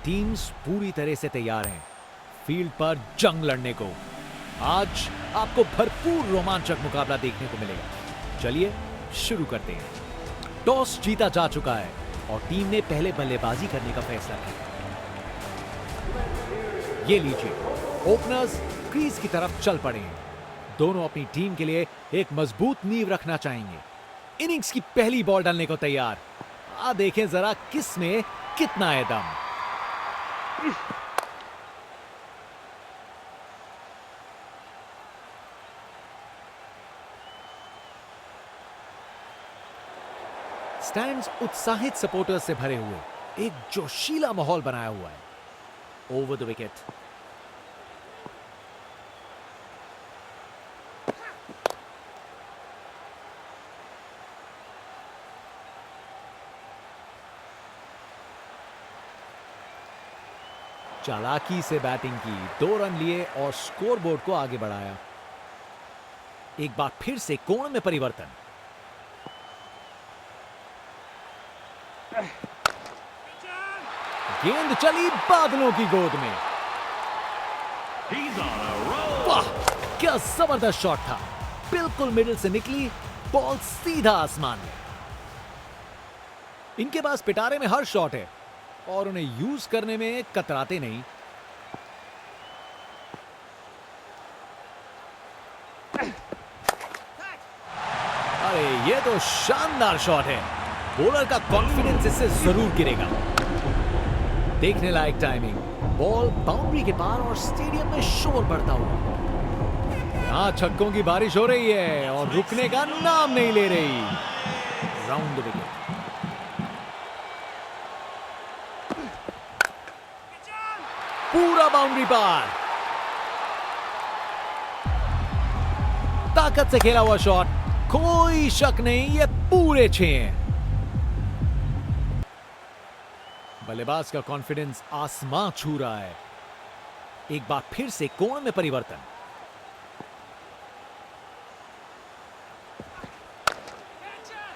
Teams पूरी तरह से तैयार हैं फील्ड पर जंग लड़ने को। आज आपको भरपूर रोमांचक मुकाबला देखने को मिलेगा। चलिए शुरू करते हैं। टॉस जीता जा चुका है और टीम ने पहले बल्लेबाजी करने का फैसला किया। ये लीजिए, ओपनर्स क्रीज की तरफ चल पड़े हैं। दोनों अपनी टीम के लिए एक मजबूत नींव रखना चाहेंगे। इनिंग्स की पहली बॉल डालने को तैयार। देखें जरा किस में कितना है दम। स्टैंड्स उत्साहित सपोर्टर्स से भरे हुए एक जोशीला माहौल बनाया हुआ है। Over the wicket. चालाकी से बैटिंग की, 2 रन लिए और स्कोरबोर्ड को आगे बढ़ाया। एक बार फिर से कोण में परिवर्तन। गेंद चली बादलों की गोद में। वाह, क्या जबरदस्त शॉट था। बिल्कुल मिडिल से निकली बॉल सीधा आसमान में। इनके पास पिटारे में हर शॉट है और उन्हें यूज करने में कतराते नहीं। अरे ये तो शानदार शॉट है। बॉलर का कॉन्फिडेंस इससे जरूर गिरेगा। देखने लायक टाइमिंग। बॉल बाउंड्री के पार और स्टेडियम में शोर बढ़ता हुआ। यहां छक्कों की बारिश हो रही है और रुकने का नाम नहीं ले रही। Round the wicket. पूरा बाउंड्री पार। ताकत से खेला हुआ शॉट। कोई शक नहीं, ये पूरे 6 हैं। बल्लेबाज का कॉन्फिडेंस आसमां छू रहा है। एक बार फिर से कोण में परिवर्तन।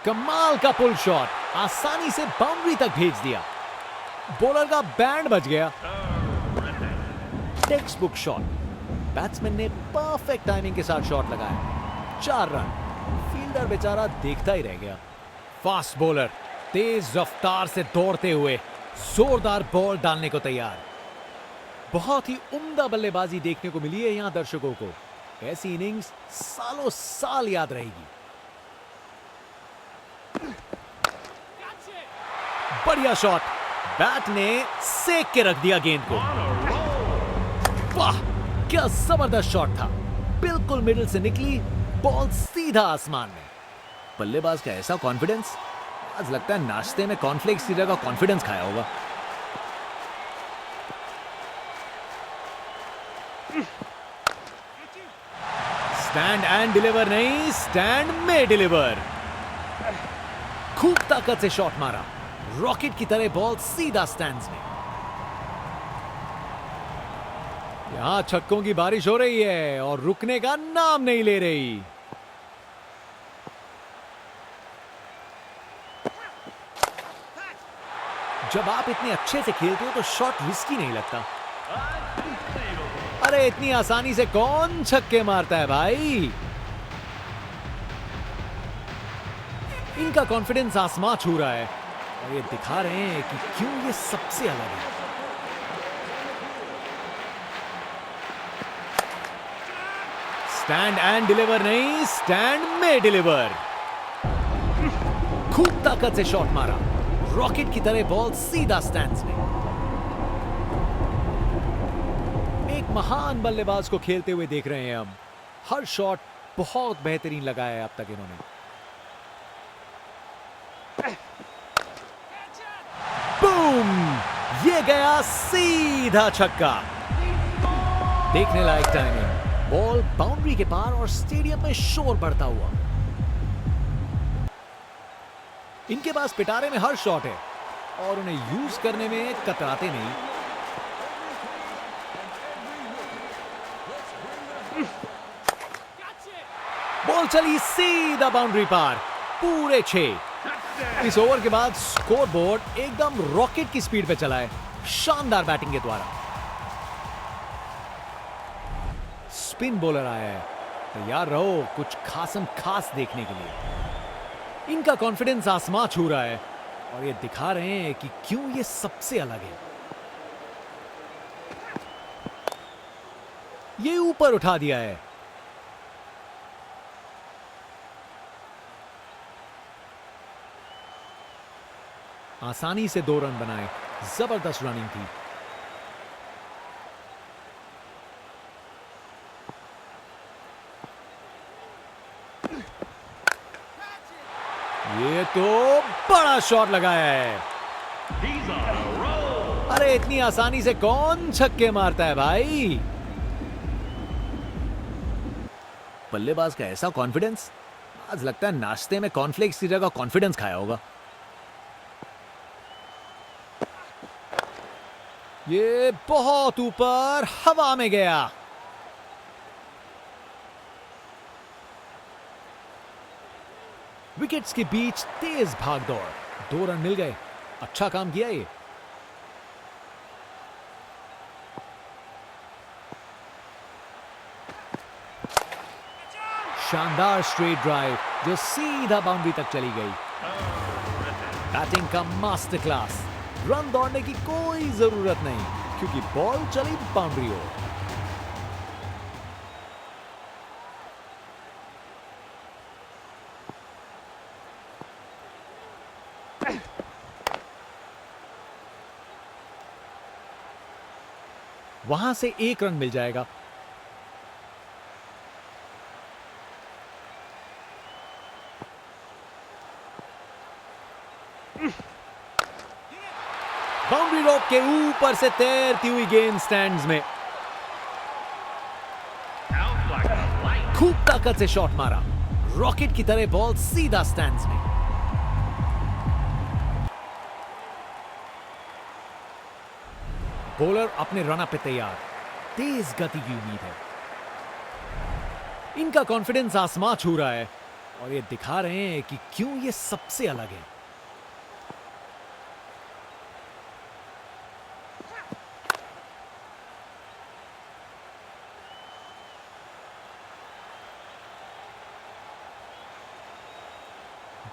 कमाल का पुल शॉट, आसानी से बाउंड्री तक भेज दिया। बॉलर का बैंड बज गया। Text book shot. बैट्समैन ने परफेक्ट टाइमिंग के साथ शॉट लगाया। 4 रन। फील्डर बेचारा देखता ही रह गया। फास्ट बॉलर तेज रफ्तार से दौड़ते हुए जोरदार बॉल डालने को तैयार। बहुत ही उम्दा बल्लेबाजी देखने को मिली है यहां दर्शकों को। ऐसी इनिंग्स सालों साल याद रहेगी। बढ़िया शॉट। बैट ने सेक के रख दिया गेंद को। वाह, क्या जबरदस्त शॉट था। बिल्कुल मिडिल से निकली बॉल सीधा आसमान में। बल्लेबाज का ऐसा कॉन्फिडेंस, आज लगता है नाश्ते में कॉर्नफ्लेक्स की जगह कॉन्फिडेंस खाया होगा। स्टैंड एंड डिलीवर नहीं, स्टैंड में डिलीवर। खूब ताकत से शॉट मारा। रॉकेट की तरह बॉल सीधा स्टैंड्स में। यहां छक्कों की बारिश हो रही है और रुकने का नाम नहीं ले रही। जब आप इतने अच्छे से खेलते हो तो शॉट रिस्की नहीं लगता। अरे इतनी आसानी से कौन छक्के मारता है भाई। इनका कॉन्फिडेंस आसमां छू रहा है और ये दिखा रहे हैं कि क्यों ये सबसे अलग है। स्टैंड एंड डिलीवर नहीं, स्टैंड में डिलीवर। खूब ताकत से शॉट मारा। रॉकेट की तरह बॉल सीधा स्टैंड्स में। एक महान बल्लेबाज को खेलते हुए देख रहे हैं हम। हर शॉट बहुत बेहतरीन लगाया है अब तक इन्होंने। बूम! ये गया सीधा छक्का। देखने लायक टाइमिंग। बॉल बाउंड्री के पार और स्टेडियम में शोर बढ़ता हुआ। इनके पास पिटारे में हर शॉट है और उन्हें यूज करने में कतराते नहीं। बॉल चली सीधा बाउंड्री पार। पूरे 6। इस ओवर के बाद स्कोरबोर्ड एकदम रॉकेट की स्पीड पे चला है। शानदार बैटिंग के द्वारा। स्पिन बॉलर आया है, तैयार रहो कुछ खासम खास देखने के लिए। इनका कॉन्फिडेंस आसमां छू रहा है और ये दिखा रहे हैं कि क्यों ये सबसे अलग है। ये ऊपर उठा दिया है। आसानी से 2 रन बनाए, जबरदस्त रनिंग थी। ये तो बड़ा शॉट लगाया है। अरे इतनी आसानी से कौन छक्के मारता है भाई। बल्लेबाज का ऐसा कॉन्फिडेंस, आज लगता है नाश्ते में कॉर्नफ्लेक्स की जगह कॉन्फिडेंस खाया होगा। ये बहुत ऊपर हवा में गया। विकेट्स के बीच तेज भागदौड़, 2 रन मिल गए। अच्छा काम किया ये। शानदार स्ट्रेट ड्राइव जो सीधा बाउंड्री तक चली गई। बैटिंग का मास्टर क्लास। रन दौड़ने की कोई जरूरत नहीं क्योंकि बॉल चली बाउंड्री ओर। वहां से 1 रन मिल जाएगा। बाउंड्री रोक के ऊपर से तैरती हुई गेंद स्टैंड्स में। खूब ताकत से शॉट मारा, रॉकेट की तरह बॉल सीधा स्टैंड्स में। बॉलर अपने रन अप पे तैयार, तेज गति की उम्मीद है। इनका कॉन्फिडेंस आसमां छू रहा है और ये दिखा रहे हैं कि क्यों ये सबसे अलग है।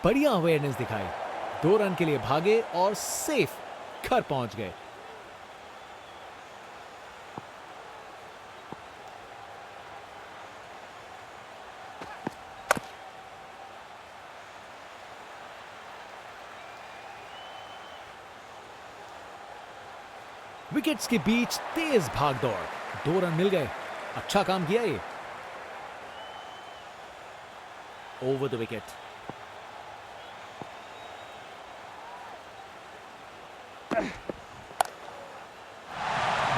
बढ़िया अवेयरनेस दिखाई, 2 रन के लिए भागे और सेफ घर पहुंच गए। विकेट्स के बीच तेज भागदौड़, 2 रन मिल गए। अच्छा काम किया ये। Over the wicket.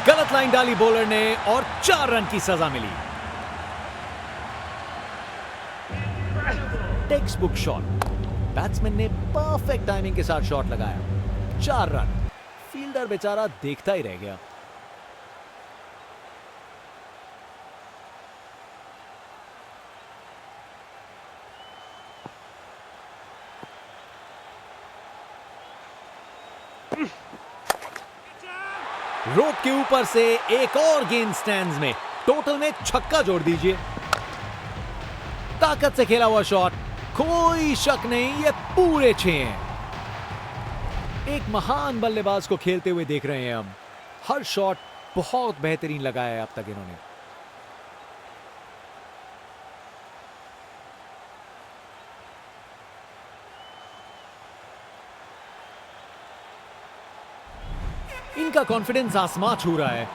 गलत लाइन डाली बॉलर ने और 4 रन की सजा मिली। टेक्स्ट बुक शॉट, बैट्समैन ने परफेक्ट टाइमिंग के साथ शॉट लगाया। 4 रन। फील्डर बेचारा देखता ही रह गया। रोप के ऊपर से एक और गेंद स्टैंड्स में। टोटल में छक्का जोड़ दीजिए। ताकत से खेला हुआ शॉट, कोई शक नहीं ये पूरे 6 हैं। एक महान बल्लेबाज को खेलते हुए देख रहे हैं हम। हर शॉट बहुत बेहतरीन लगाया है अब तक इन्होंने। इनका कॉन्फिडेंस आसमां छू रहा है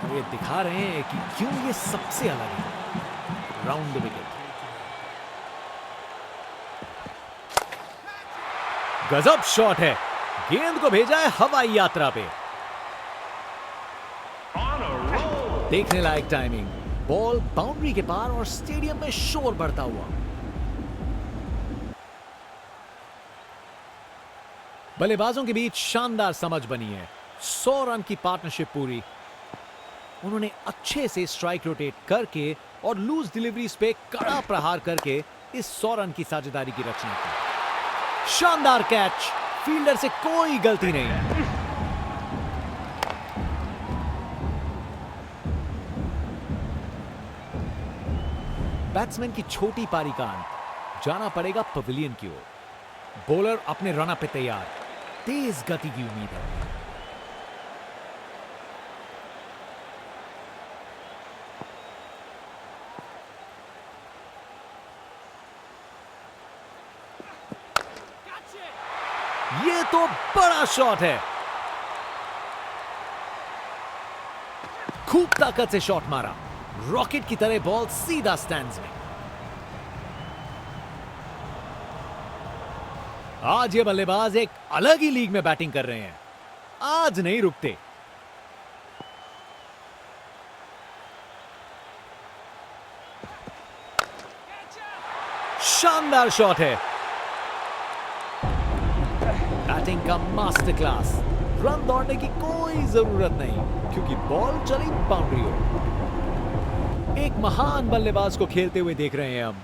और ये दिखा रहे हैं कि क्यों ये सबसे अलग है। Round the wicket. गजब शॉट है, गेंद को भेजा है हवाई यात्रा पे। देखने लायक टाइमिंग, बॉल बाउंड्री के पार और स्टेडियम में शोर बढ़ता हुआ। बल्लेबाजों के बीच शानदार समझ बनी है। 100 रन की पार्टनरशिप पूरी। उन्होंने अच्छे से स्ट्राइक रोटेट करके और लूज डिलीवरीज पे कड़ा प्रहार करके इस 100 रन की साझेदारी की रचना की। शानदार कैच, फील्डर से कोई गलती नहीं। बैट्समैन की छोटी पारी का अंत, जाना पड़ेगा पवेलियन की ओर। बॉलर अपने रन पे तैयार, तेज गति की उम्मीद है। ये तो बड़ा शॉट है, खूब ताकत से शॉट मारा, रॉकेट की तरह बॉल सीधा स्टैंड्स में। आज ये बल्लेबाज एक अलग ही लीग में बैटिंग कर रहे हैं, आज नहीं रुकते। शानदार शॉट है, बैटिंग का मास्टर क्लास। रन दौड़ने की कोई जरूरत नहीं क्योंकि बॉल चली बाउंड्री हो। एक महान बल्लेबाज को खेलते हुए देख रहे हैं हम।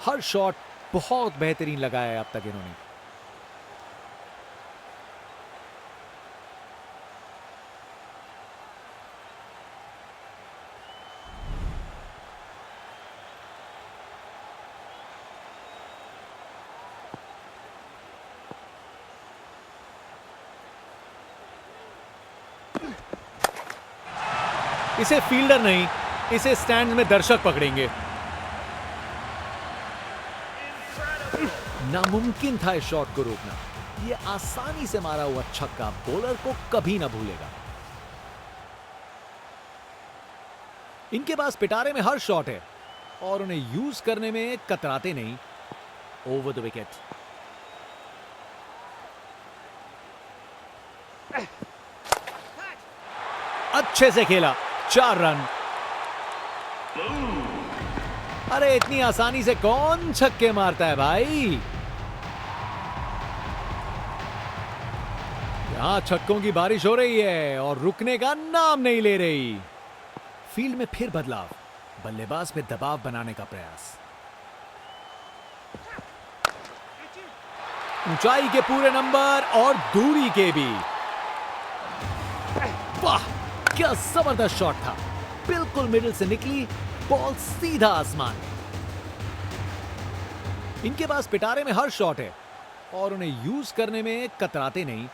हर शॉट बहुत बेहतरीन लगाया है अब तक इन्होंने। इसे फील्डर नहीं, इसे स्टैंड में दर्शक पकड़ेंगे। नामुमकिन था इस शॉट को रोकना। यह आसानी से मारा हुआ छक्का बॉलर को कभी ना भूलेगा। इनके पास पिटारे में हर शॉट है और उन्हें यूज करने में कतराते नहीं। Over the wicket. अच्छे से खेला, 4 रन। अरे इतनी आसानी से कौन छक्के मारता है भाई। यहां छक्कों की बारिश हो रही है और रुकने का नाम नहीं ले रही। फील्ड में फिर बदलाव, बल्लेबाज पे दबाव बनाने का प्रयास। ऊंचाई के पूरे नंबर और दूरी के भी। वाह, क्या जबरदस्त शॉट था। बिल्कुल मिडिल से निकली बॉल सीधा आसमान। इनके पास पिटारे में हर शॉट है और उन्हें यूज करने में कतराते नहीं।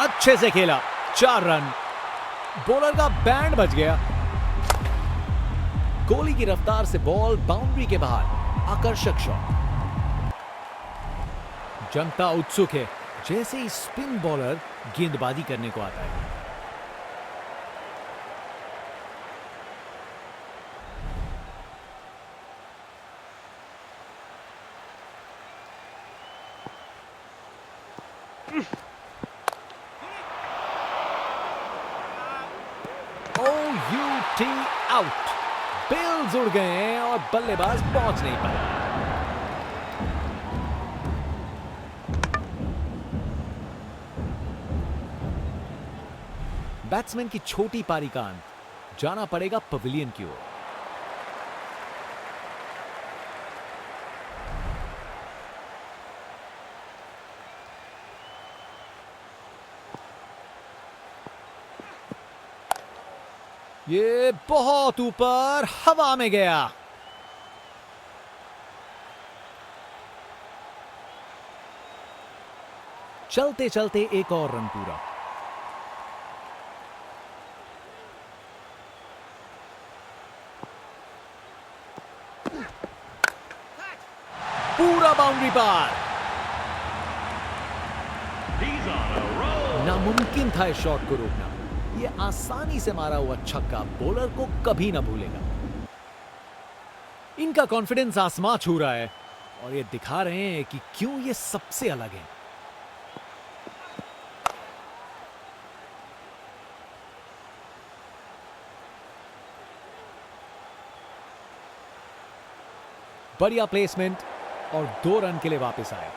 अच्छे से खेला, 4 रन। बॉलर का बैंड बच गया। गोली की रफ्तार से बॉल बाउंड्री के बाहर। आकर्षक शॉट। जनता उत्सुक है, जैसे ही स्पिन बॉलर गेंदबाजी करने को आता है। OUT out. बेल्स उड़ गए हैं और बल्लेबाज पहुंच नहीं पाए। बैट्समैन की छोटी पारी का अंत, जाना पड़ेगा पवेलियन की ओर। ये बहुत ऊपर हवा में गया। चलते चलते एक और रन पूरा। पूरा बाउंड्री पार। नामुमकिन था इस शॉट को रोकना। यह आसानी से मारा हुआ छक्का बॉलर को कभी ना भूलेगा। इनका कॉन्फिडेंस आसमां छू रहा है और ये दिखा रहे हैं कि क्यों ये सबसे अलग है। बढ़िया प्लेसमेंट और 2 रन के लिए वापस आए।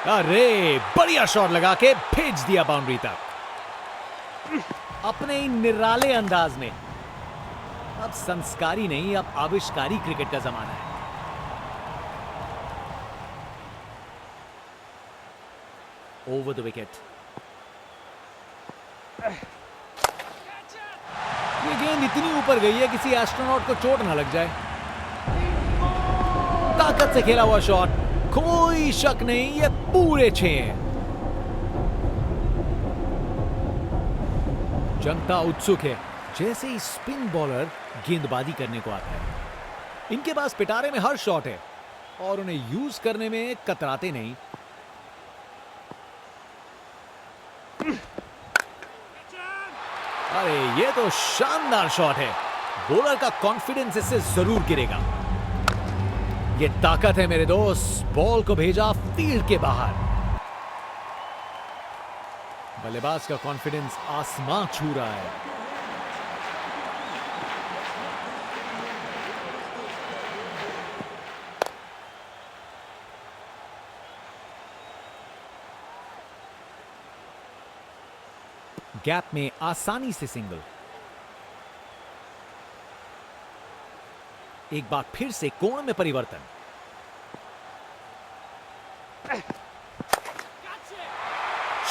अरे बढ़िया शॉट लगा के भेज दिया बाउंड्री तक अपने ही निराले अंदाज में। अब संस्कारी नहीं, अब आविष्कारी क्रिकेट का जमाना है। Over the wicket. ये गेंद इतनी ऊपर गई है किसी एस्ट्रोनॉट को चोट ना लग जाए। ताकत से खेला हुआ शॉट, कोई शक नहीं ये पूरे 6 हैं। जनता उत्सुक है, जैसे ही स्पिन बॉलर गेंदबाजी करने को आता है। इनके पास पिटारे में हर शॉट है और उन्हें यूज करने में कतराते नहीं। अरे ये तो शानदार शॉट है, बॉलर का कॉन्फिडेंस इससे जरूर गिरेगा। ये ताकत है मेरे दोस्त, बॉल को भेजा फील्ड के बाहर। बल्लेबाज का कॉन्फिडेंस आसमां छू रहा है। गैप में आसानी से सिंगल। एक बार फिर से कोण में परिवर्तन।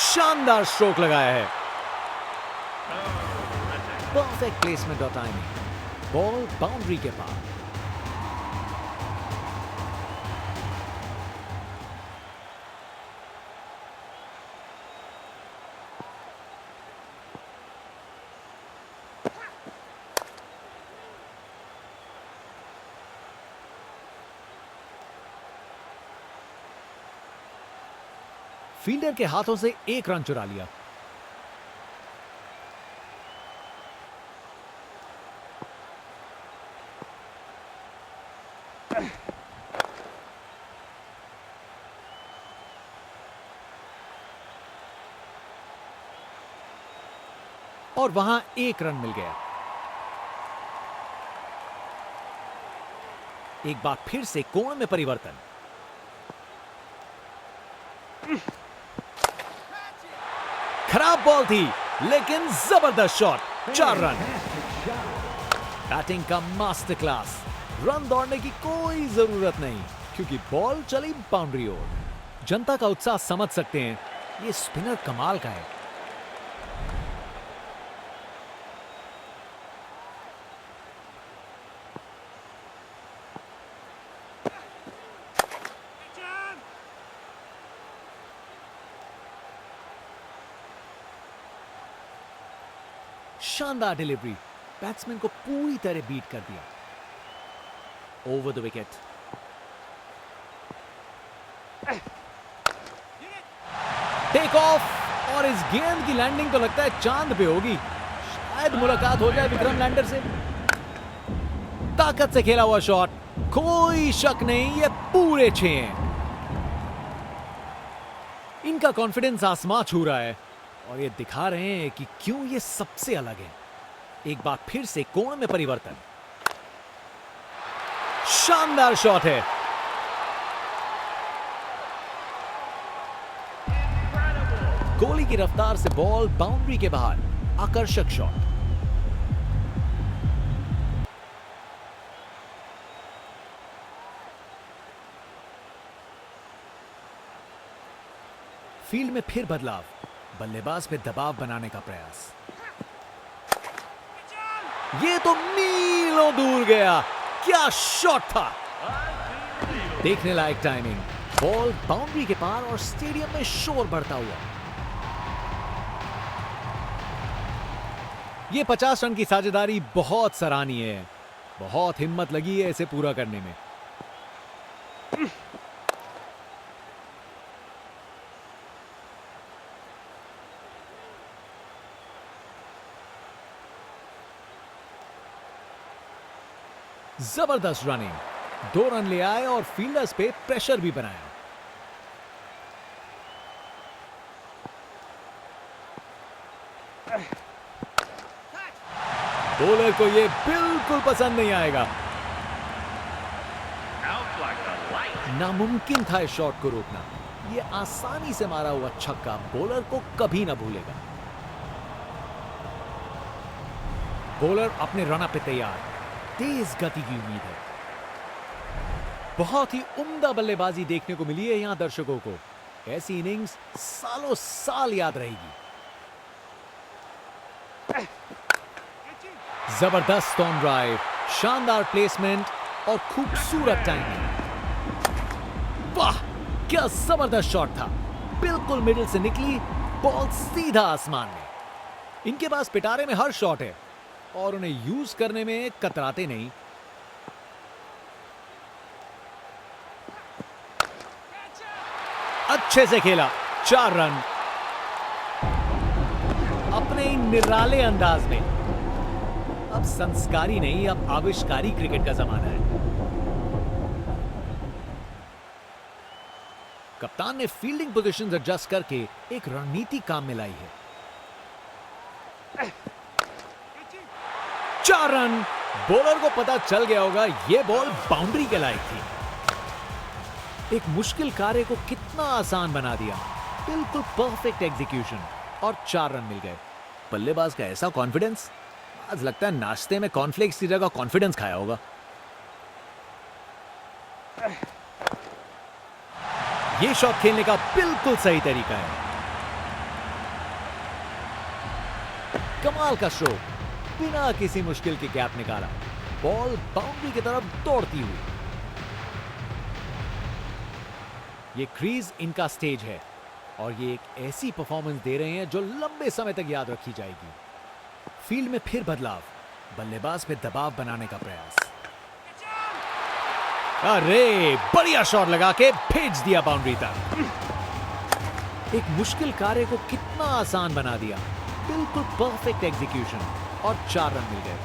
शानदार स्ट्रोक लगाया है। परफेक्ट प्लेसमेंट और टाइमिंग, बॉल बाउंड्री के पार। फील्डर के हाथों से एक रन चुरा लिया। और वहां एक रन मिल गया। एक बार फिर से कोण में परिवर्तन। खराब बॉल थी लेकिन जबरदस्त शॉट, 4 रन। बैटिंग का मास्टर क्लास, रन दौड़ने की कोई जरूरत नहीं क्योंकि बॉल चली बाउंड्री ओर। जनता का उत्साह समझ सकते हैं, ये स्पिनर कमाल का है। शानदार डिलीवरी, बैट्समैन को पूरी तरह बीट कर दिया। Over the wicket. Take off, और इस गेंद की लैंडिंग तो लगता है चांद पे होगी। शायद मुलाकात हो जाए विक्रम लैंडर से। ताकत से खेला हुआ शॉट, कोई शक नहीं ये पूरे 6 हैं। इनका कॉन्फिडेंस आसमां छू रहा है और ये दिखा रहे हैं कि क्यों ये सबसे अलग है। एक बार फिर से कोण में परिवर्तन। शानदार शॉट है। कोहली की रफ्तार से बॉल बाउंड्री के बाहर, आकर्षक शॉट। फील्ड में फिर बदलाव, बल्लेबाज पे दबाव बनाने का प्रयास। ये तो मीलों दूर गया, क्या शॉट था। देखने लायक टाइमिंग, बॉल बाउंड्री के पार और स्टेडियम में शोर बढ़ता हुआ। ये 50 रन की साझेदारी बहुत सराहनीय है। बहुत हिम्मत लगी है इसे पूरा करने में। जबरदस्त रनिंग, 2 रन ले आए और फील्डर्स पे प्रेशर भी बनाया। बॉलर को ये बिल्कुल पसंद नहीं आएगा। नामुमकिन था इस शॉट को रोकना। ये आसानी से मारा हुआ छक्का बॉलर को कभी ना भूलेगा। बॉलर अपने रन पे तैयार, तेज गति की उम्मीद है। बहुत ही उम्दा बल्लेबाजी देखने को मिली है यहां दर्शकों को। ऐसी इनिंग्स सालों साल याद रहेगी। जबरदस्त स्टॉर्म ड्राइव, शानदार प्लेसमेंट और खूबसूरत टाइमिंग। वाह, क्या जबरदस्त शॉट था। बिल्कुल मिडिल से निकली बॉल सीधा आसमान में। इनके पास पिटारे में हर शॉट है और उन्हें यूज करने में कतराते नहीं। अच्छे से खेला, 4 रन। अपने ही निराले अंदाज में। अब संस्कारी नहीं, अब आविष्कारी क्रिकेट का जमाना है। कप्तान ने फील्डिंग पोजीशंस एडजस्ट करके एक रणनीति काम में लाई है। 4 रन। बॉलर को पता चल गया होगा यह बॉल बाउंड्री के लायक थी। एक मुश्किल कार्य को कितना आसान बना दिया। बिल्कुल परफेक्ट एग्जीक्यूशन और 4 रन मिल गए। बल्लेबाज का ऐसा कॉन्फिडेंस, आज लगता है नाश्ते में कॉर्नफ्लेक्स की जगह कॉन्फिडेंस खाया होगा। यह शॉट खेलने का बिल्कुल सही तरीका है। कमाल का स्ट्रोक, बिना किसी मुश्किल के गैप निकाला। बॉल बाउंड्री की तरफ दौड़ती हुई। ये क्रीज इनका स्टेज है और ये एक ऐसी परफॉर्मेंस दे रहे हैं जो लंबे समय तक याद रखी जाएगी। फील्ड में फिर बदलाव, बल्लेबाज पे दबाव बनाने का प्रयास। अरे बढ़िया शॉट लगा के भेज दिया बाउंड्री तक। एक मुश्किल कार्य को कितना आसान बना दिया। बिल्कुल परफेक्ट एग्जीक्यूशन और 4 रन मिल गए।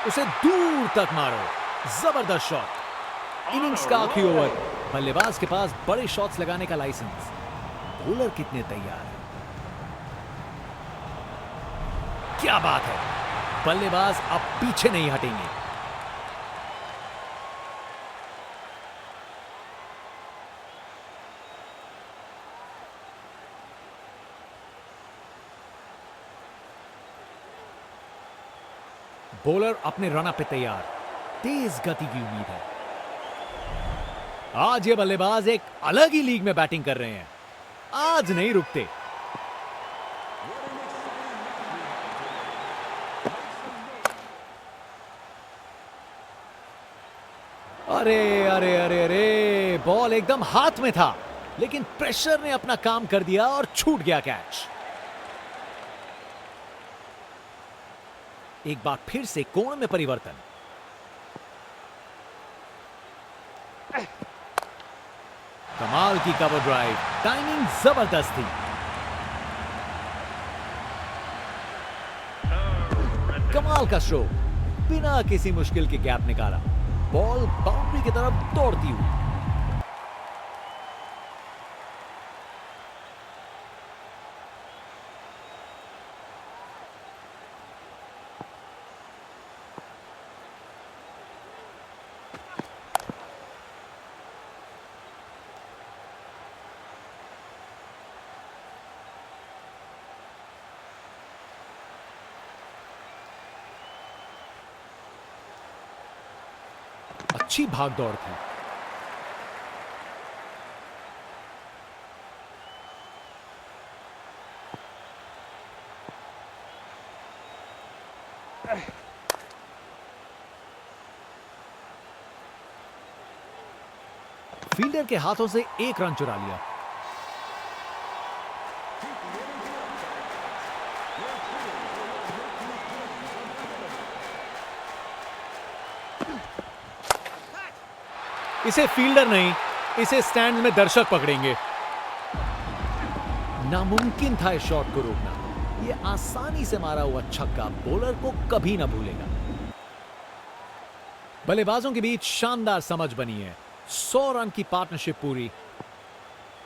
उसे दूर तक मारो, जबरदस्त शॉट। इनिंग्स का आखिरी ओवर। बल्लेबाज के पास बड़े शॉट्स लगाने का लाइसेंस। बॉलर कितने तैयार हैं। क्या बात है, बल्लेबाज अब पीछे नहीं हटेंगे। बॉलर अपने रनअप पे तैयार। तेज गति की उम्मीद है। आज ये बल्लेबाज एक अलग ही लीग में बैटिंग कर रहे हैं। आज नहीं रुकते। अरे अरे अरे अरे, बॉल एकदम हाथ में था लेकिन प्रेशर ने अपना काम कर दिया और छूट गया कैच। एक बार फिर से कोण में परिवर्तन। कमाल की कवर ड्राइव, टाइमिंग जबरदस्त थी। कमाल का स्ट्रोक, बिना किसी मुश्किल के गैप निकाला। बॉल बाउंड्री की तरफ दौड़ती हुई। अच्छी भागदौड़ थी। फील्डर के हाथों से 1 रन चुरा लिया। इसे फील्डर नहीं, इसे स्टैंड में दर्शक पकड़ेंगे। नामुमकिन था इस शॉट को रोकना। यह आसानी से मारा हुआ छक्का बॉलर को कभी ना भूलेगा। बल्लेबाजों के बीच शानदार समझ बनी है। 100 रन की पार्टनरशिप पूरी।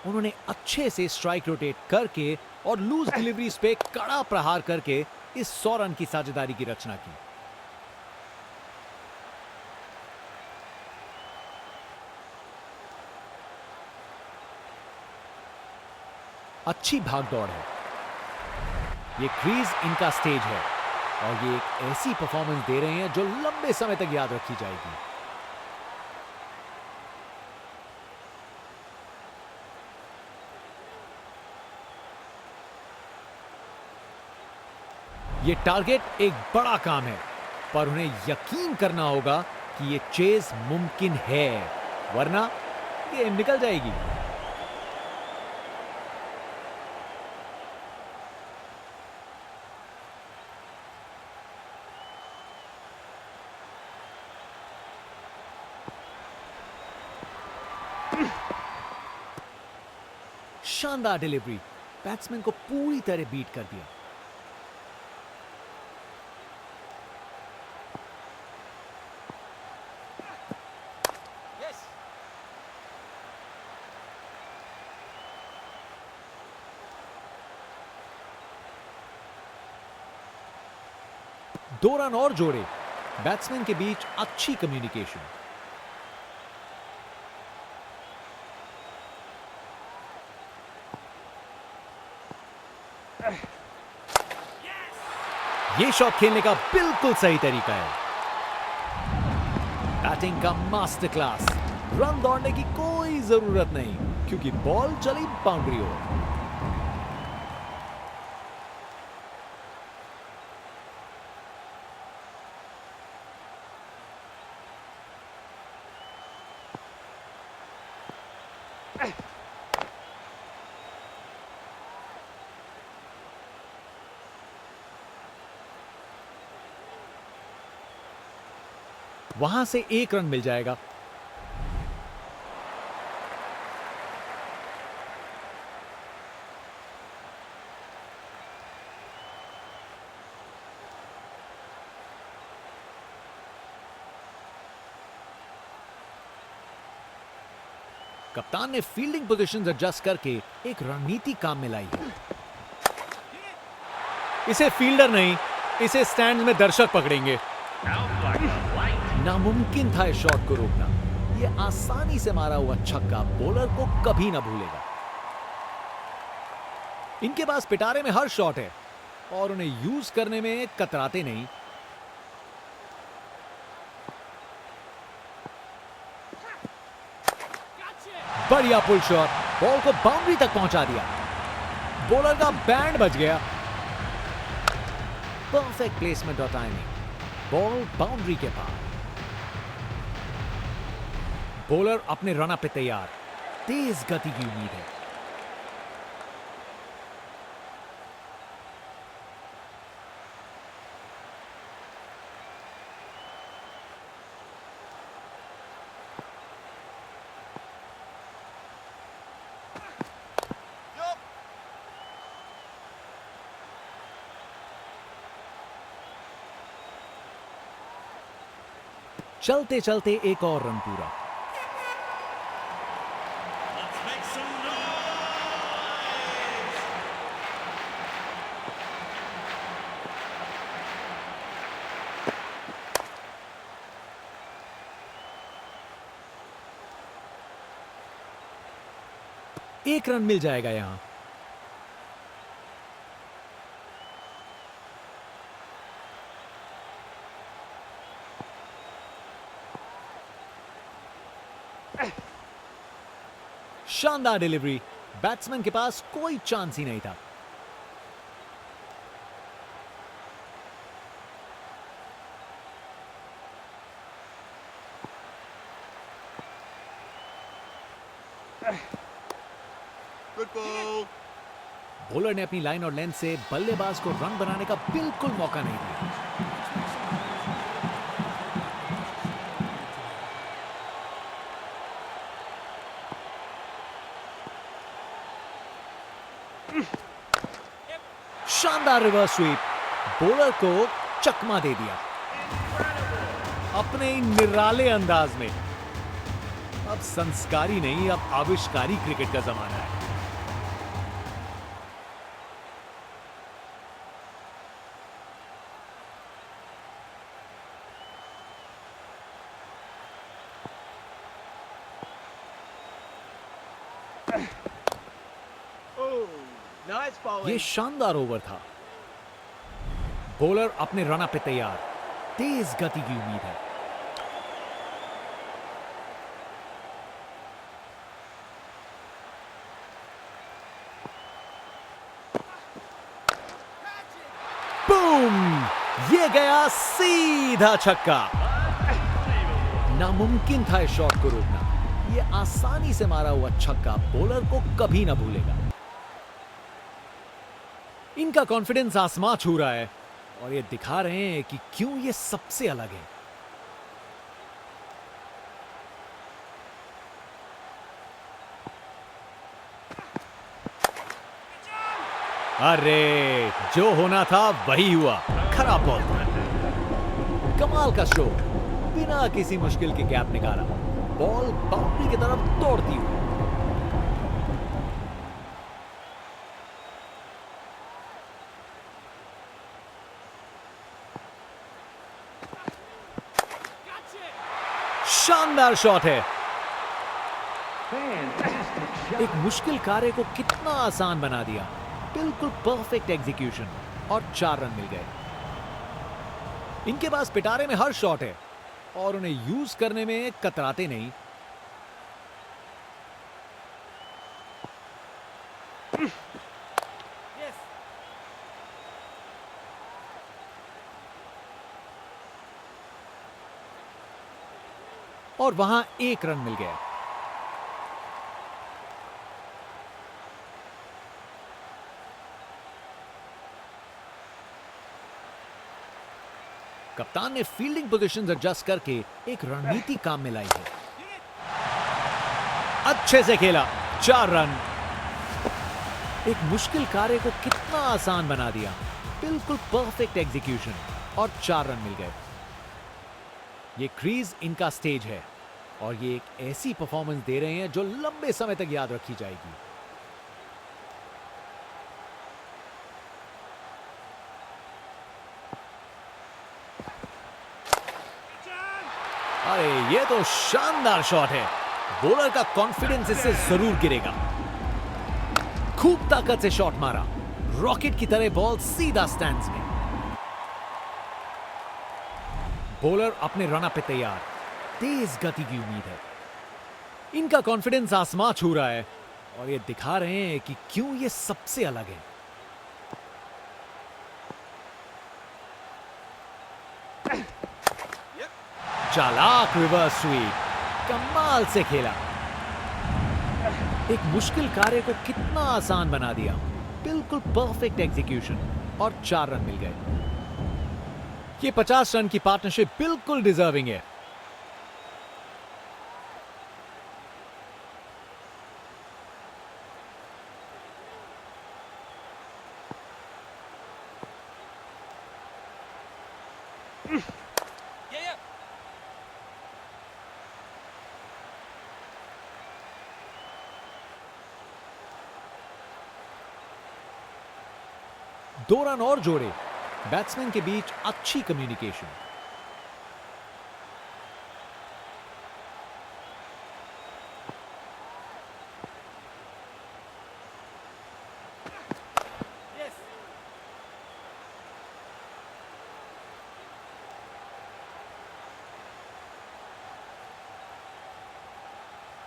उन्होंने अच्छे से स्ट्राइक रोटेट करके और लूज डिलीवरीज पे कड़ा प्रहार करके इस 100 रन की साझेदारी की रचना की। अच्छी भागदौड़ है। ये क्रीज इनका स्टेज है और ये एक ऐसी परफॉर्मेंस दे रहे हैं जो लंबे समय तक याद रखी जाएगी। ये टारगेट एक बड़ा काम है, पर उन्हें यकीन करना होगा कि ये चेज मुमकिन है, वरना गेम निकल जाएगी। शानदार डिलीवरी, बैट्समैन को पूरी तरह बीट कर दिया। दो रन और जोड़े, बैट्समैन के बीच अच्छी कम्युनिकेशन। ये शॉट खेलने का बिल्कुल सही तरीका है। बैटिंग का मास्टर क्लास। रन दौड़ने की कोई जरूरत नहीं क्योंकि बॉल चली बाउंड्री ओर। वहां से एक रन मिल जाएगा। कप्तान ने फील्डिंग पोजीशंस एडजस्ट करके एक रणनीति काम में लाई है। इसे फील्डर नहीं, इसे स्टैंड में दर्शक पकड़ेंगे। नामुमकिन था इस शॉट को रोकना। यह आसानी से मारा हुआ छक्का बॉलर को कभी ना भूलेगा। इनके पास पिटारे में हर शॉट है और उन्हें यूज करने में कतराते नहीं। बढ़िया पुल शॉट, बॉल को बाउंड्री तक पहुंचा दिया। बॉलर का बैंड बज गया। परफेक्ट प्लेसमेंट और टाइमिंग। बॉल बाउंड्री के पार। बॉलर अपने रन अप पे तैयार। तेज गति की उम्मीद है। चलते चलते एक और रन पूरा। एक रन मिल जाएगा यहां। शानदार डिलीवरी। बैट्समैन के पास कोई चांस ही नहीं था। बॉलर ने अपनी लाइन और लेंथ से बल्लेबाज को रन बनाने का बिल्कुल मौका नहीं दिया। शानदार रिवर्स स्वीप, बॉलर को चकमा दे दिया अपने निराले अंदाज में। अब संस्कारी नहीं, अब आविष्कारी क्रिकेट का जमाना है। ये शानदार ओवर था। बॉलर अपने रन अप पे तैयार, तेज गति की उम्मीद है। बूम! ये गया सीधा छक्का। नामुमकिन था इस शॉट को रोकना। ये आसानी से मारा हुआ छक्का बॉलर को कभी ना भूलेगा। इनका कॉन्फिडेंस आसमां छू रहा है और ये दिखा रहे हैं कि क्यों ये सबसे अलग है। अरे, जो होना था वही हुआ। खराब बॉल था। कमाल का शो, बिना किसी मुश्किल के गैप निकाला, बॉल बाउंड्री की तरफ दौड़ती हुई। शानदार शॉट है। एक मुश्किल कार्य को कितना आसान बना दिया। बिल्कुल परफेक्ट एग्जीक्यूशन और 4 रन मिल गए। इनके पास पिटारे में हर शॉट है और उन्हें यूज करने में कतराते नहीं। और वहां 1 रन मिल गया। कप्तान ने फील्डिंग पोजीशंस एडजस्ट करके एक रणनीति काम में लाई है। अच्छे से खेला, 4 रन। एक मुश्किल कार्य को कितना आसान बना दिया। बिल्कुल परफेक्ट एग्जीक्यूशन और 4 रन मिल गए। ये क्रीज इनका स्टेज है और ये एक ऐसी परफॉर्मेंस दे रहे हैं जो लंबे समय तक याद रखी जाएगी। अरे, ये तो शानदार शॉट है। बॉलर का कॉन्फिडेंस इससे जरूर गिरेगा। खूब ताकत से शॉट मारा, रॉकेट की तरह बॉल सीधा स्टैंड्स में। बॉलर अपने रन अप पे तैयार, तेज गति की उम्मीद है। इनका कॉन्फिडेंस आसमां छू रहा है और ये दिखा रहे हैं कि क्यों ये सबसे अलग है। चालाक रिवर्स स्वीप, कमाल से खेला। एक मुश्किल कार्य को कितना आसान बना दिया। बिल्कुल परफेक्ट एग्जीक्यूशन और 4 रन मिल गए। ये 50 रन की पार्टनरशिप बिल्कुल डिजर्विंग है। दो रन और जोड़े। बैट्समैन के बीच अच्छी कम्युनिकेशन।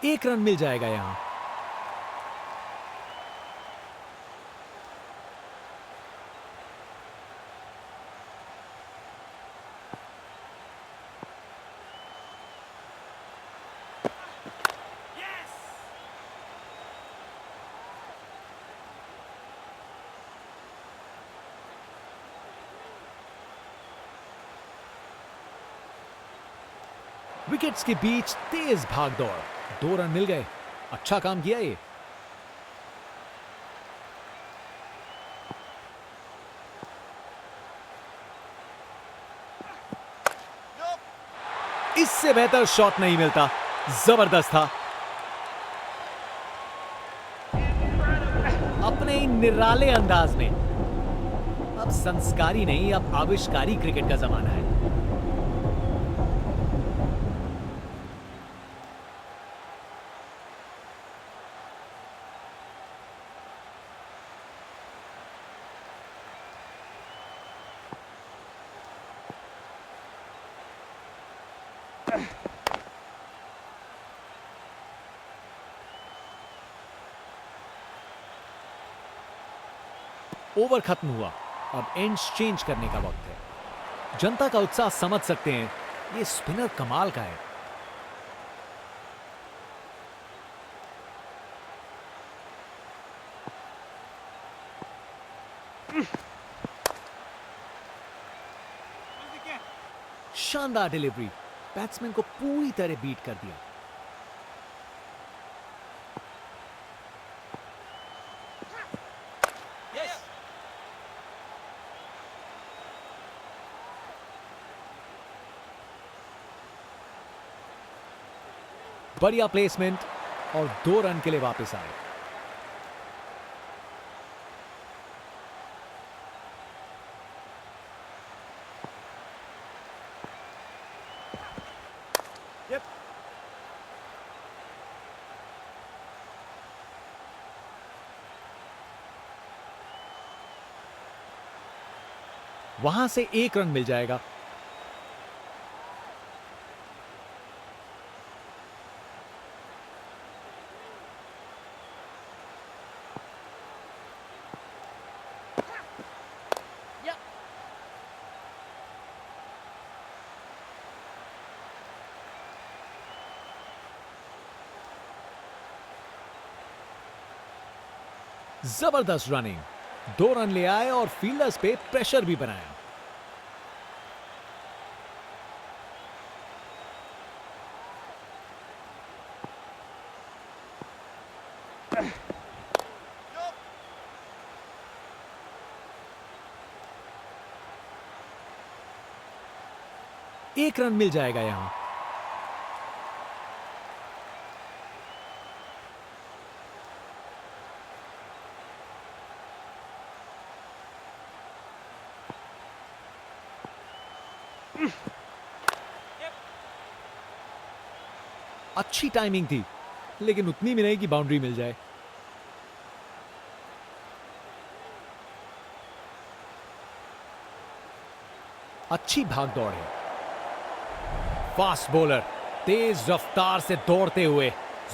एक रन मिल जाएगा यहां। विकेट्स के बीच तेज भाग दौड़, 2 रन मिल गए। अच्छा काम किया ये। इससे बेहतर शॉट नहीं मिलता। जबरदस्त था। अपने इन निराले अंदाज में। अब संस्कारी नहीं, अब आविष्कारी क्रिकेट का जमाना है। ओवर खत्म हुआ, अब एंड्स चेंज करने का वक्त है। जनता का उत्साह समझ सकते हैं, ये स्पिनर कमाल का है। शानदार डिलीवरी, बैट्समैन को पूरी तरह बीट कर दिया। बढ़िया प्लेसमेंट और 2 रन के लिए वापस आए। वहां से 1 रन मिल जाएगा। जबरदस्त रनिंग, 2 रन ले आए और फील्डर्स पे प्रेशर भी बनाया। एक रन मिल जाएगा यहां। अच्छी टाइमिंग थी, लेकिन उतनी भी नहीं कि बाउंड्री मिल जाए। अच्छी भाग दौड़ है। फास्ट बॉलर तेज रफ्तार से दौड़ते हुए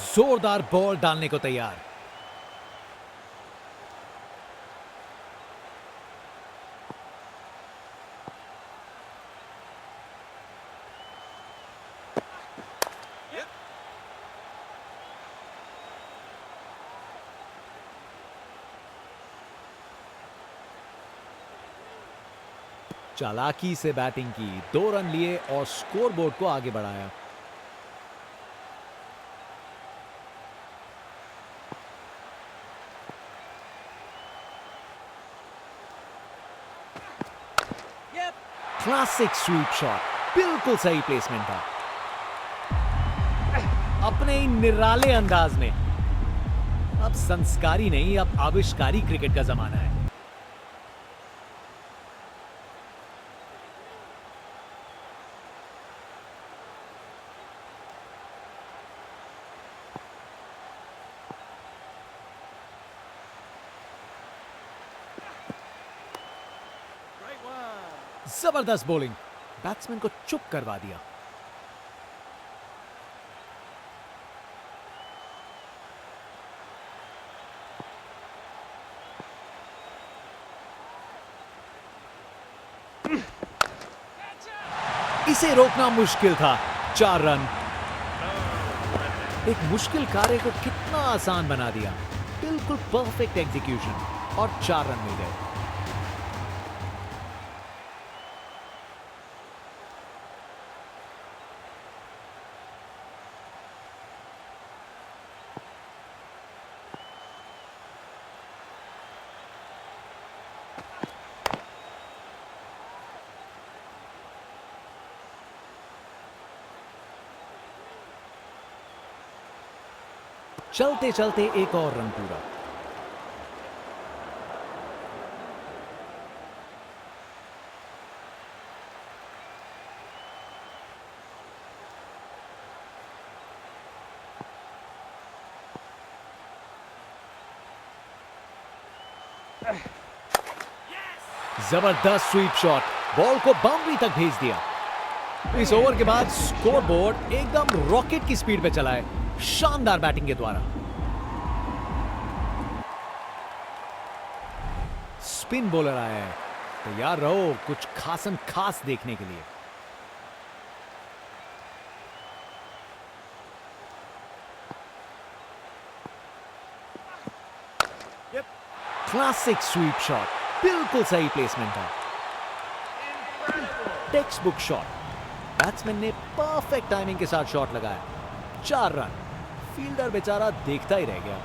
जोरदार बॉल डालने को तैयार। चालाकी से बैटिंग की, 2 रन लिए और स्कोरबोर्ड को आगे बढ़ाया। क्लासिक स्वीप शॉट, बिल्कुल सही प्लेसमेंट था। अपने ही निराले अंदाज में। अब संस्कारी नहीं, अब आविष्कारी क्रिकेट का जमाना है। जबरदस्त बॉलिंग, बैट्समैन को चुप करवा दिया। इसे रोकना मुश्किल था। 4 रन। एक मुश्किल कार्य को कितना आसान बना दिया। बिल्कुल परफेक्ट एग्जीक्यूशन और 4 रन मिल गए। चलते चलते एक और रन पूरा। जबरदस्त स्वीप शॉट, बॉल को बाउंड्री तक भेज दिया। इस ओवर के बाद स्कोर बोर्ड एकदम रॉकेट की स्पीड पे चला है शानदार बैटिंग के द्वारा। स्पिन बॉलर आया है, तैयार रहो कुछ खासम खास देखने के लिए। क्लासिक स्वीप शॉट, बिल्कुल सही प्लेसमेंट था। टेक्स्ट बुक शॉट, बैट्समैन ने परफेक्ट टाइमिंग के साथ शॉट लगाया। 4 रन। फील्डर बेचारा देखता ही रह गया।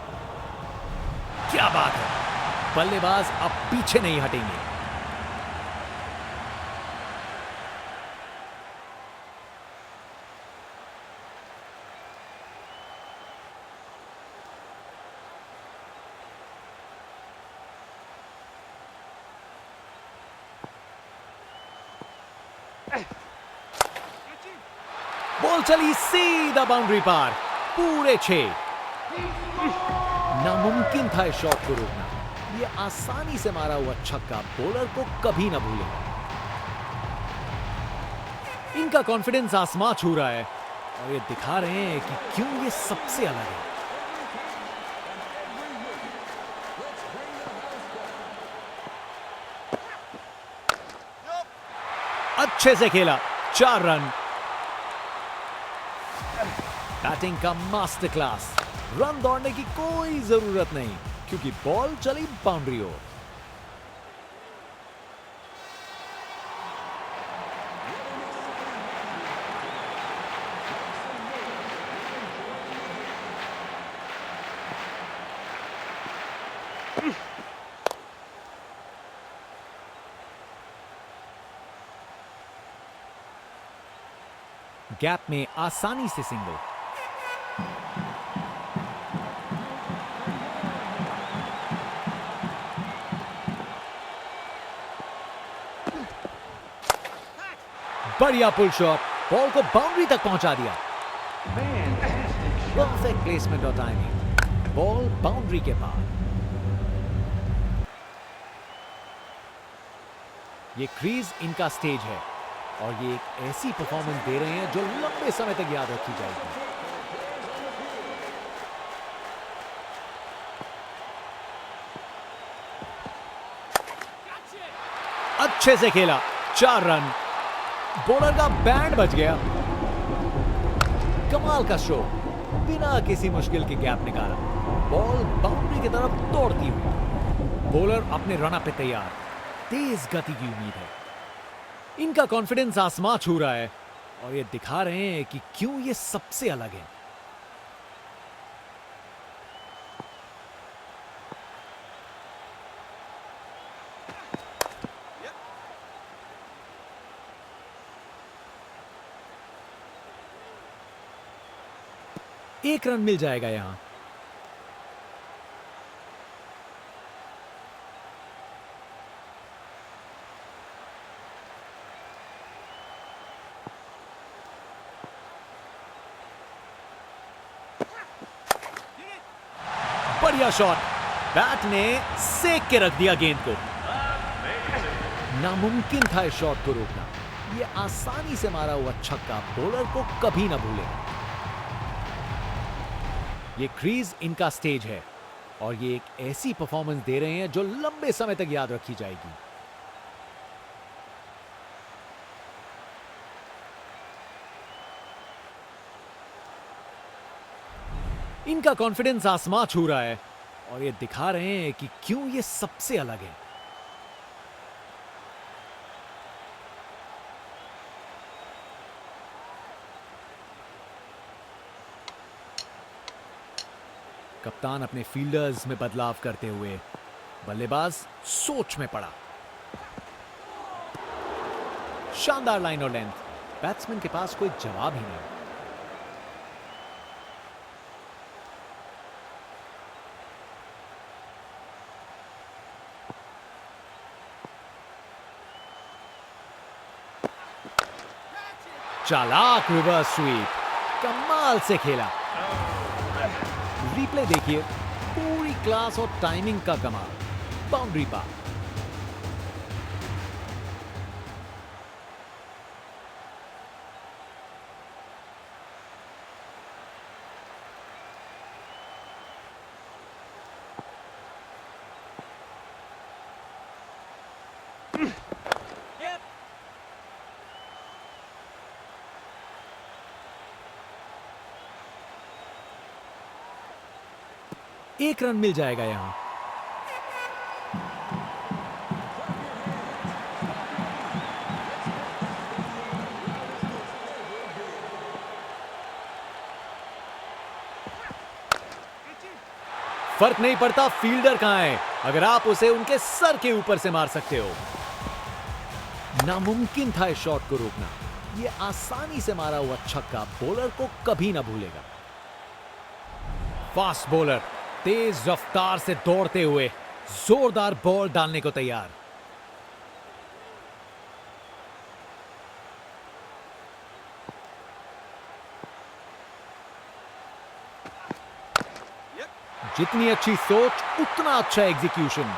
क्या बात है, बल्लेबाज अब पीछे नहीं हटेंगे। बॉल चली सीधा बाउंड्री पार, पूरे 6। नामुमकिन था इस शॉट को रोकना। ये आसानी से मारा हुआ छक्का बॉलर को कभी ना भूले। इनका कॉन्फिडेंस आसमां छू रहा है और ये दिखा रहे हैं कि क्यों ये सबसे अलग है। अच्छे से खेला, 4 रन। बैटिंग का मास्टर क्लास। रन दौड़ने की कोई जरूरत नहीं क्योंकि बॉल चली बाउंड्री ओर। गैप में आसानी से सिंगल। बढ़िया पुल शॉट, बॉल को बाउंड्री तक पहुंचा दिया। परफेक्ट प्लेसमेंट और टाइमिंग, बॉल बाउंड्री के पार। ये क्रीज इनका स्टेज है और ये एक ऐसी परफॉर्मेंस दे रहे हैं जो लंबे समय तक याद रखी जाएगी। अच्छे से खेला, 4 रन। बॉलर का बैंड बच गया। कमाल का शो, बिना किसी मुश्किल के गैप निकाला। बॉल बाउंड्री की तरफ दौड़ती हुई। बॉलर अपने रन पे तैयार, तेज गति की उम्मीद है। इनका कॉन्फिडेंस आसमां छू रहा है और ये दिखा रहे हैं कि क्यों ये सबसे अलग है। एक रन मिल जाएगा यहां। बढ़िया शॉट, बैट ने सेक के रख दिया गेंद को। नामुमकिन था इस शॉट को रोकना। ये आसानी से मारा हुआ छक्का बॉलर को कभी ना भूले। ये क्रीज इनका स्टेज है और ये एक ऐसी परफॉर्मेंस दे रहे हैं जो लंबे समय तक याद रखी जाएगी। इनका कॉन्फिडेंस आसमां छू रहा है और ये दिखा रहे हैं कि क्यों ये सबसे अलग है। कप्तान अपने फील्डर्स में बदलाव करते हुए बल्लेबाज सोच में पड़ा। शानदार लाइन और लेंथ, बैट्समैन के पास कोई जवाब ही नहीं। चालाक रिवर्स स्वीप, कमाल से खेला। रिप्ले देखिए, पूरी क्लास और टाइमिंग का कमाल। बाउंड्री पार। एक रन मिल जाएगा यहां। फर्क नहीं पड़ता फील्डर कहां है, अगर आप उसे उनके सर के ऊपर से मार सकते हो। नामुमकिन था इस शॉट को रोकना। यह आसानी से मारा हुआ छक्का बॉलर को कभी ना भूलेगा। फास्ट बॉलर तेज रफ्तार से दौड़ते हुए जोरदार बॉल डालने को तैयार। जितनी अच्छी सोच उतना अच्छा एग्जीक्यूशन।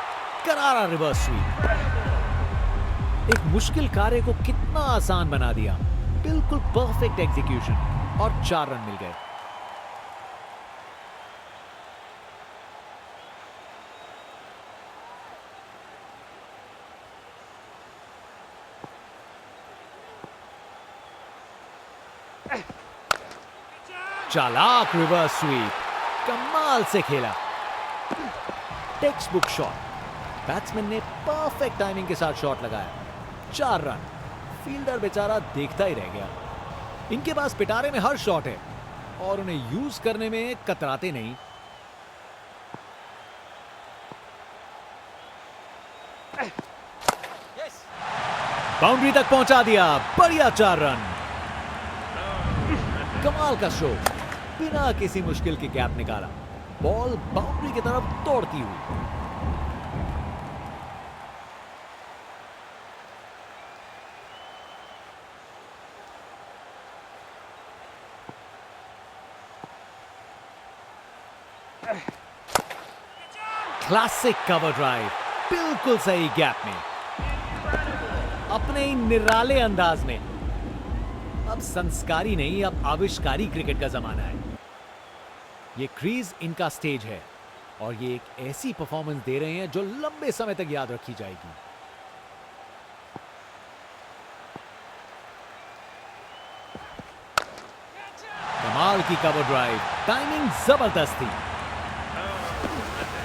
करारा रिवर्स स्वीप। एक मुश्किल कार्य को कितना आसान बना दिया। बिल्कुल परफेक्ट एग्जीक्यूशन और 4 रन मिल गए। चालाक रिवर्स स्वीप, कमाल से खेला। Text book shot. बैट्समैन ने परफेक्ट टाइमिंग के साथ शॉट लगाया। 4 रन। फील्डर बेचारा देखता ही रह गया। इनके पास पिटारे में हर शॉट है और उन्हें यूज करने में कतराते नहीं। बाउंड्री तक पहुंचा दिया। बढ़िया 4 रन। कमाल का शो। बिना किसी मुश्किल के गैप निकाला। बॉल बाउंड्री की तरफ दौड़ती हुई। क्लासिक कवर ड्राइव, बिल्कुल सही गैप में, अपने ही निराले अंदाज में। अब संस्कारी नहीं, अब आविष्कारी क्रिकेट का जमाना है। ये क्रीज इनका स्टेज है और ये एक ऐसी परफॉर्मेंस दे रहे हैं जो लंबे समय तक याद रखी जाएगी। कमाल की कवर ड्राइव, टाइमिंग जबरदस्त थी।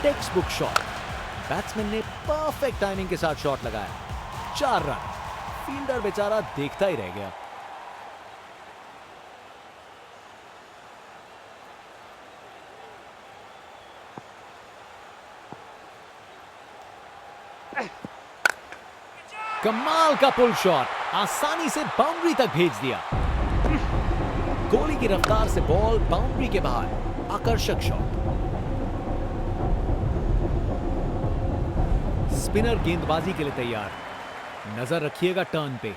Text book shot. बैट्समैन ने परफेक्ट टाइमिंग के साथ शॉट लगाया। 4 रन। फील्डर बेचारा देखता ही रह गया। कमाल का पुल शॉट, आसानी से बाउंड्री तक भेज दिया। गोली की रफ्तार से बॉल बाउंड्री के बाहर। आकर्षक शॉट। स्पिनर गेंदबाजी के लिए तैयार। नजर रखिएगा टर्न पे।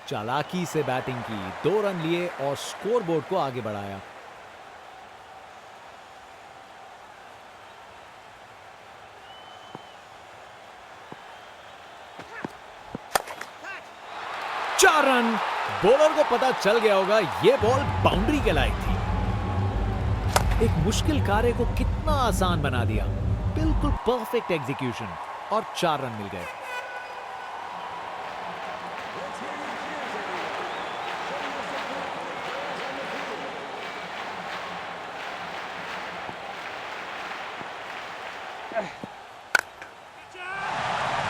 चालाकी से बैटिंग की, 2 रन लिए और स्कोरबोर्ड को आगे बढ़ाया। चार रन। बॉलर को पता चल गया होगा यह बॉल बाउंड्री के लायक थी। एक मुश्किल कार्य को कितना आसान बना दिया। बिल्कुल परफेक्ट एग्जीक्यूशन और 4 रन मिल गए।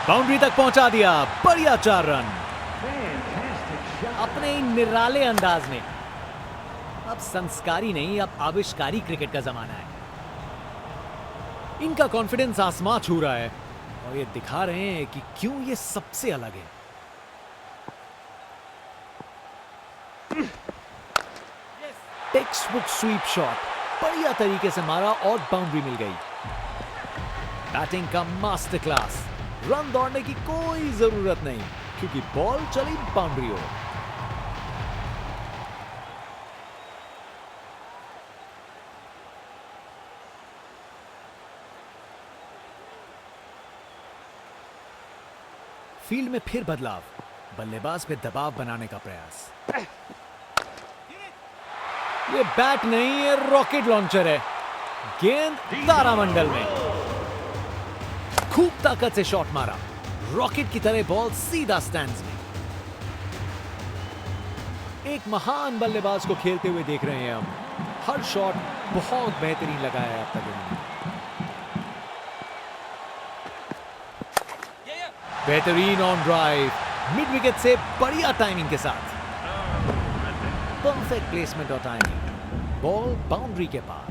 बाउंड्री तक पहुंचा दिया। बढ़िया 4 रन। अपने ही निराले अंदाज में। अब संस्कारी नहीं, अब आविष्कारी क्रिकेट का जमाना है। इनका कॉन्फिडेंस आसमां छू रहा है और ये दिखा रहे हैं कि क्यों ये सबसे अलग है। टेक्स्ट बुक स्वीप शॉट, बढ़िया तरीके से मारा और बाउंड्री मिल गई। बैटिंग का मास्टर क्लास। रन दौड़ने की कोई जरूरत नहीं क्योंकि बॉल चली बाउंड्री ओर। फील्ड में फिर बदलाव, बल्लेबाज पे दबाव बनाने का प्रयास। ये बैट नहीं, ये रॉकेट लॉन्चर है। गेंद तारामंडल में, खूब ताकत से शॉट मारा, रॉकेट की तरह बॉल सीधा स्टैंड्स में। एक महान बल्लेबाज को खेलते हुए देख रहे हैं हम। हर शॉट बहुत बेहतरीन लगाया है अब तक इन्होंने। बेहतरीन ऑन ड्राइव, मिड विकेट से बढ़िया टाइमिंग के साथ। परफेक्ट प्लेसमेंट और टाइमिंग, बॉल बाउंड्री के पार।